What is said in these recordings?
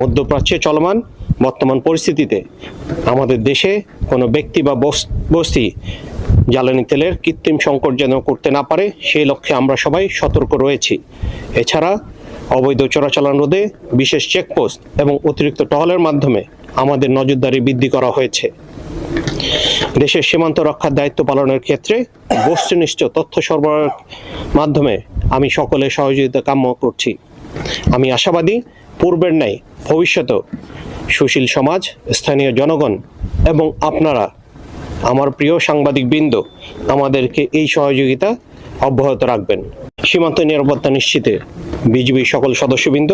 মধ্যপ্রাচ্যে চলমান বর্তমান পরিস্থিতিতে আমাদের দেশে কোনো ব্যক্তি বা বস্তি জ্বালানি তেলের কৃত্রিম সংকট যেন করতে না পারে সেই লক্ষ্যে আমরা সবাই সতর্ক রয়েছি। এছাড়া অবৈধ চোরাচালান রোধে বিশেষ চেকপোস্ট এবং অতিরিক্ত টহলের মাধ্যমে আমাদের নজরদারি বৃদ্ধি করা হয়েছে। দেশের সীমান্ত রক্ষার দায়িত্ব পালনের ক্ষেত্রে বস্তুনিষ্ঠ তথ্য সরবরাহের মাধ্যমে আমি সকলের সহযোগিতা কাম্য করছি। আমি আশাবাদী পূর্বের ন্যায় ভবিষ্যতেও সুশীল সমাজ, স্থানীয় জনগণ এবং আপনারা আমার প্রিয় সাংবাদিকবৃন্দ আমাদেরকে এই সহযোগিতা অব্যাহত রাখবেন। সীমান্ত নিরাপত্তা নিশ্চিতে বিজিবির সকল সদস্যবৃন্দ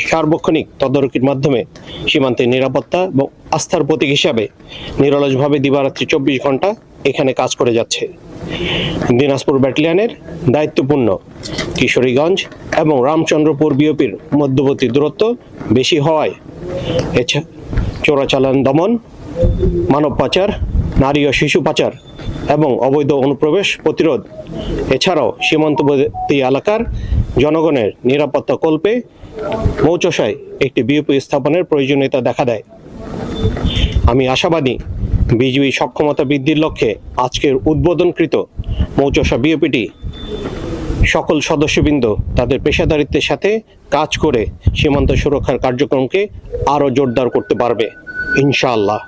সার্বক্ষণিক তদারকির মাধ্যমে সীমান্তের নিরাপত্তা এবং আস্থার প্রতীক হিসাবে নিরলসভাবে দিবারাত্রি 24 ঘন্টা এখানে কাজ করে যাচ্ছে। দিনাজপুর ব্যাটালিয়নের দায়িত্বপূর্ণ কিশোরীগঞ্জ এবং রামচন্দ্রপুর বিওপির মধ্যবর্তী দূরত্ব বেশি হওয়ায় চোরাচালান দমন, মানব পাচার, নারী ও শিশু পাচার এবং অবৈধ অনুপ্রবেশ প্রতিরোধ এছাড়াও সীমান্তবর্তী এলাকার জনগণের নিরাপত্তা কল্পে মৌচসায় একটি বিওপি স্থাপনের প্রয়োজনীয়তা দেখা দেয়। আমি আশাবাদী বিজিবি সক্ষমতা বৃদ্ধির লক্ষ্যে আজকের উদ্বোধনকৃত মৌচসা বিওপিটি সকল সদস্যবৃন্দ তাদের পেশাদারিত্বের সাথে কাজ করে সীমান্ত সুরক্ষার কার্যক্রমকে আরও জোরদার করতে পারবে ইনশাআল্লাহ।